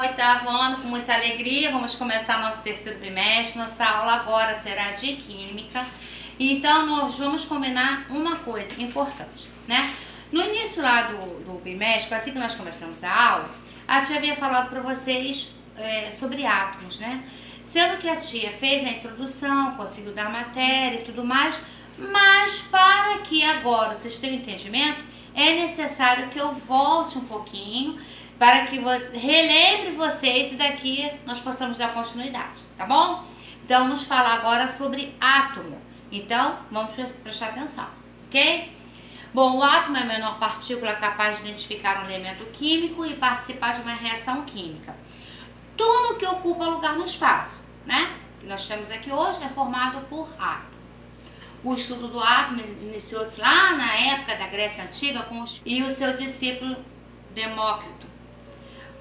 Oitavo ano, com muita alegria, vamos começar nosso terceiro bimestre. Nossa aula agora será de Química. Então, nós vamos combinar uma coisa importante, né? No início lá do bimestre, assim que nós começamos a aula, a tia havia falado para vocês sobre átomos, né? Sendo que a tia fez a introdução, conseguiu dar matéria e tudo mais, mas para que agora vocês tenham entendimento, é necessário que eu volte um pouquinho para que você relembre vocês e daqui nós possamos dar continuidade, tá bom? Então vamos falar agora sobre átomo. Então vamos prestar atenção, ok? Bom, o átomo é a menor partícula capaz de identificar um elemento químico e participar de uma reação química. Tudo que ocupa lugar no espaço, né? Que nós temos aqui hoje é formado por átomo. O estudo do átomo iniciou-se lá na época da Grécia Antiga e o seu discípulo Demócrito.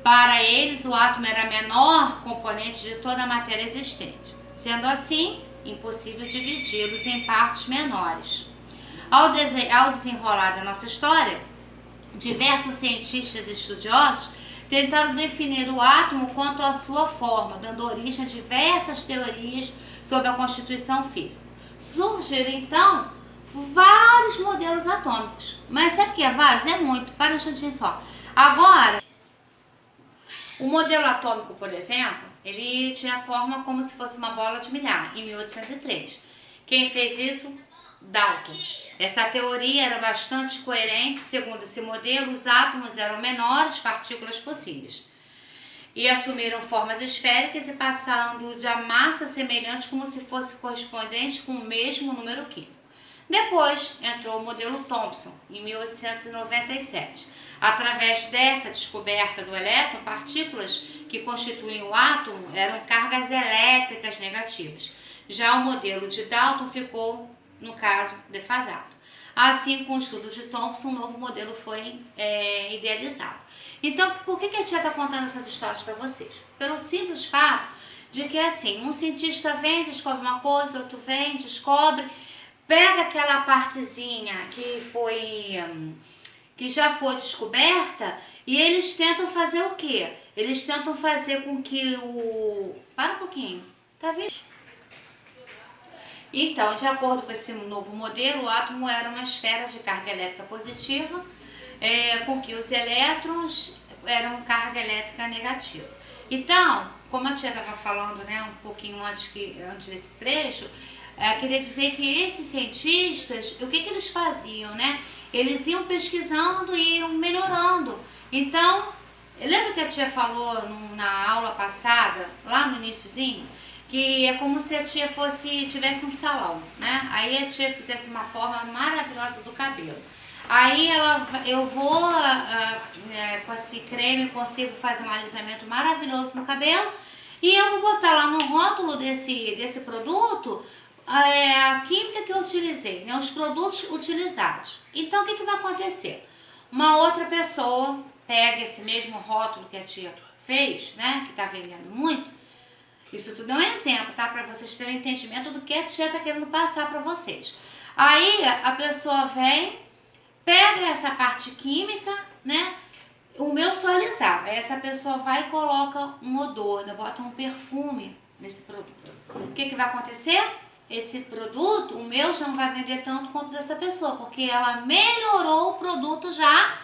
Para eles, o átomo era a menor componente de toda a matéria existente. Sendo assim, impossível dividi-los em partes menores. Ao desenrolar da nossa história, diversos cientistas e estudiosos tentaram definir o átomo quanto à sua forma, dando origem a diversas teorias sobre a constituição física. Surgiram, então, vários modelos atômicos. Mas sabe o que é vários? É muito. Para um instantinho só. Agora, o modelo atômico, por exemplo, ele tinha a forma como se fosse uma bola de bilhar, em 1803. Quem fez isso? Dalton. Essa teoria era bastante coerente. Segundo esse modelo, os átomos eram menores partículas possíveis e assumiram formas esféricas e passando de a massa semelhante como se fosse correspondente com o mesmo número químico. Depois entrou o modelo Thomson, em 1897. Através dessa descoberta do elétron, partículas que constituem o átomo eram cargas elétricas negativas. Já o modelo de Dalton ficou, no caso, defasado. Assim, com o estudo de Thomson, um novo modelo foi idealizado. Então, por que a tia está contando essas histórias para vocês? Pelo simples fato de que, assim, um cientista vem, descobre uma coisa, outro vem, descobre, pega aquela partezinha que já foi descoberta e eles tentam fazer o quê? Eles tentam fazer com que o... Para um pouquinho, tá vendo? Então, de acordo com esse novo modelo, o átomo era uma esfera de carga elétrica positiva, com que os elétrons eram carga elétrica negativa. Então, como a tia estava falando, né, um pouquinho antes desse trecho, queria dizer que esses cientistas, o que eles faziam, né? Eles iam pesquisando e iam melhorando. Então, lembra que a tia falou na aula passada, lá no iniciozinho, que é como se a tia tivesse um salão, né? Aí a tia fizesse uma forma maravilhosa do cabelo. Aí eu vou, com esse creme, consigo fazer um alisamento maravilhoso no cabelo e eu vou botar lá no rótulo desse produto a química que eu utilizei, né? Os produtos utilizados. Então, o que vai acontecer? Uma outra pessoa pega esse mesmo rótulo que a tia fez, né? Que está vendendo muito. Isso tudo é um exemplo, tá? Para vocês terem entendimento do que a tia está querendo passar para vocês. Aí, a pessoa vem, pega essa parte química, né? O meu só alisava. Aí essa pessoa vai e coloca um odor, bota um perfume nesse produto. O que vai acontecer? Esse produto, o meu já não vai vender tanto quanto dessa pessoa, porque ela melhorou o produto já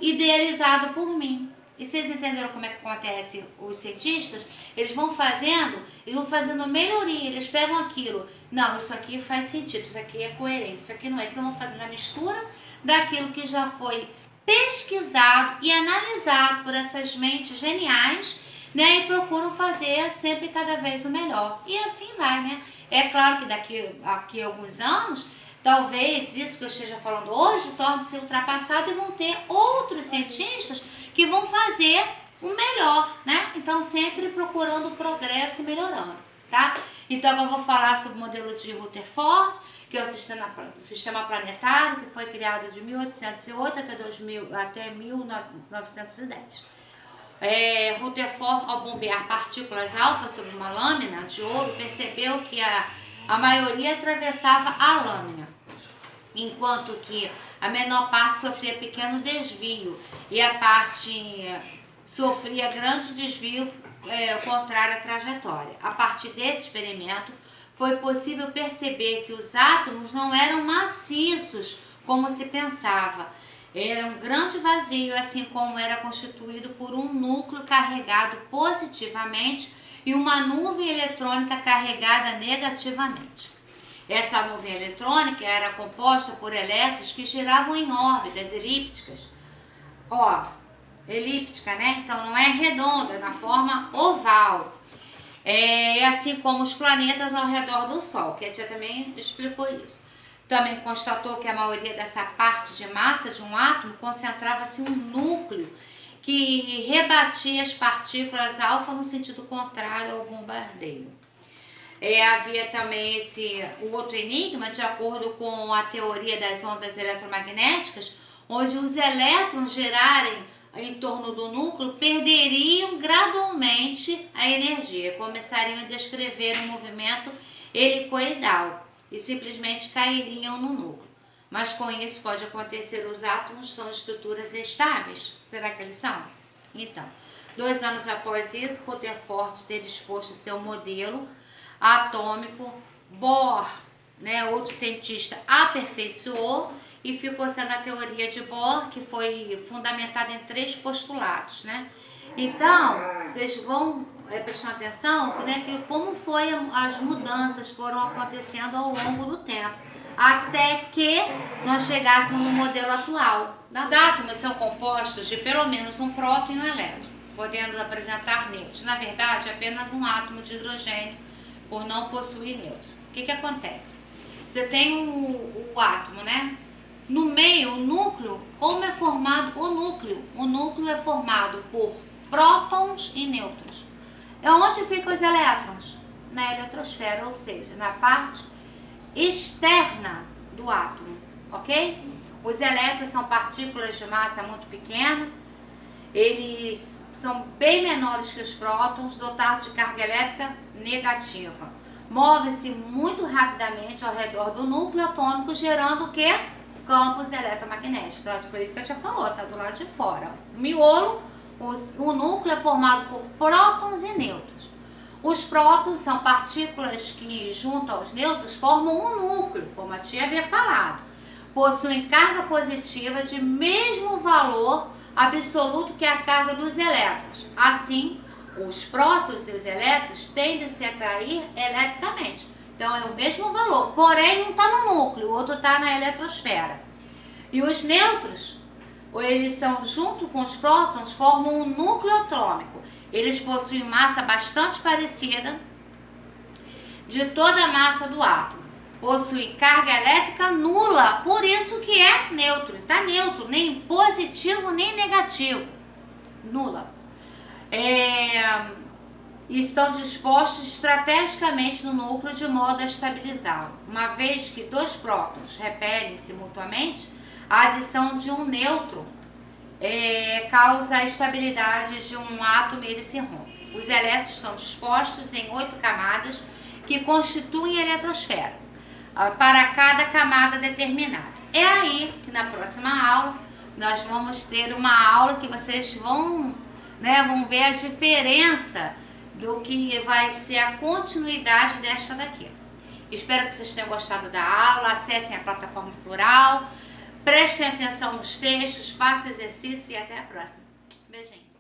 idealizado por mim. E vocês entenderam como é que acontece? Os cientistas, eles vão fazendo melhoria, eles pegam aquilo. Não, isso aqui faz sentido, isso aqui é coerente, isso aqui não é. Eles vão fazendo a mistura daquilo que já foi pesquisado e analisado por essas mentes geniais, né? E procuram fazer sempre cada vez o melhor. E assim vai, né? É claro que daqui a alguns anos, talvez isso que eu esteja falando hoje torne-se ultrapassado e vão ter outros cientistas que vão fazer o melhor, né? Então, sempre procurando o progresso e melhorando, tá? Então, eu vou falar sobre o modelo de Rutherford, que é o sistema planetário, que foi criado de 1808 até 1910. Rutherford, ao bombear partículas alfa sobre uma lâmina de ouro, percebeu que a maioria atravessava a lâmina, enquanto que a menor parte sofria pequeno desvio e a parte sofria grande desvio contrário à trajetória. A partir desse experimento, foi possível perceber que os átomos não eram maciços como se pensava. Era um grande vazio, assim como era constituído por um núcleo carregado positivamente e uma nuvem eletrônica carregada negativamente. Essa nuvem eletrônica era composta por elétrons que giravam em órbitas elípticas. Elíptica, né? Então não é redonda, é na forma oval. Assim como os planetas ao redor do Sol, que a tia também explicou isso. Também constatou que a maioria dessa parte de massa de um átomo concentrava-se em um núcleo que rebatia as partículas alfa no sentido contrário ao bombardeio. Havia também o outro enigma, de acordo com a teoria das ondas eletromagnéticas, onde os elétrons girarem em torno do núcleo perderiam gradualmente a energia, começariam a descrever um movimento helicoidal e simplesmente cairiam no núcleo. Mas com isso pode acontecer, os átomos são estruturas estáveis. Será que eles são? Então, 2 anos após isso, Rutherford ter exposto seu modelo atômico, Bohr, outro cientista, aperfeiçoou e ficou sendo a teoria de Bohr, que foi fundamentada em 3 postulados, Então, vocês vão prestando atenção, que como as mudanças foram acontecendo ao longo do tempo, até que nós chegássemos no modelo atual. Os átomos são compostos de pelo menos um próton e um elétron, podendo apresentar nêutrons. Na verdade, apenas um átomo de hidrogênio, por não possuir nêutron. O que acontece? Você tem o átomo, No meio, o núcleo, como é formado o núcleo? O núcleo é formado por prótons e nêutrons. Onde ficam os elétrons? Na eletrosfera, ou seja, na parte externa do átomo, ok? Os elétrons são partículas de massa muito pequena, eles são bem menores que os prótons, dotados de carga elétrica negativa. Movem-se muito rapidamente ao redor do núcleo atômico, gerando o quê? Campos eletromagnéticos. Então, foi isso que a tia falou, tá do lado de fora. O miolo, o núcleo é formado por prótons e nêutrons. Os prótons são partículas que, junto aos nêutrons, formam um núcleo, como a tia havia falado. Possuem carga positiva de mesmo valor absoluto que a carga dos elétrons. Assim, os prótons e os elétrons tendem a se atrair eletricamente. Então, é o mesmo valor, porém um está no núcleo, o outro está na eletrosfera. E os nêutrons, eles são, junto com os prótons, formam um núcleo atômico. Eles possuem massa bastante parecida de toda a massa do átomo. Possuem carga elétrica nula, por isso que é neutro. Está neutro, nem positivo nem negativo. Nula. E estão dispostos estrategicamente no núcleo de modo a estabilizá-lo. Uma vez que 2 prótons repelem-se mutuamente, a adição de um nêutron causa a estabilidade de um átomo e ele se rompe. Os elétrons são dispostos em 8 camadas que constituem a eletrosfera, para cada camada determinada. É aí que na próxima aula nós vamos ter uma aula que vocês vão ver a diferença do que vai ser a continuidade desta daqui. Espero que vocês tenham gostado da aula, acessem a plataforma Plural, prestem atenção nos textos, façam exercício e até a próxima. Beijinho.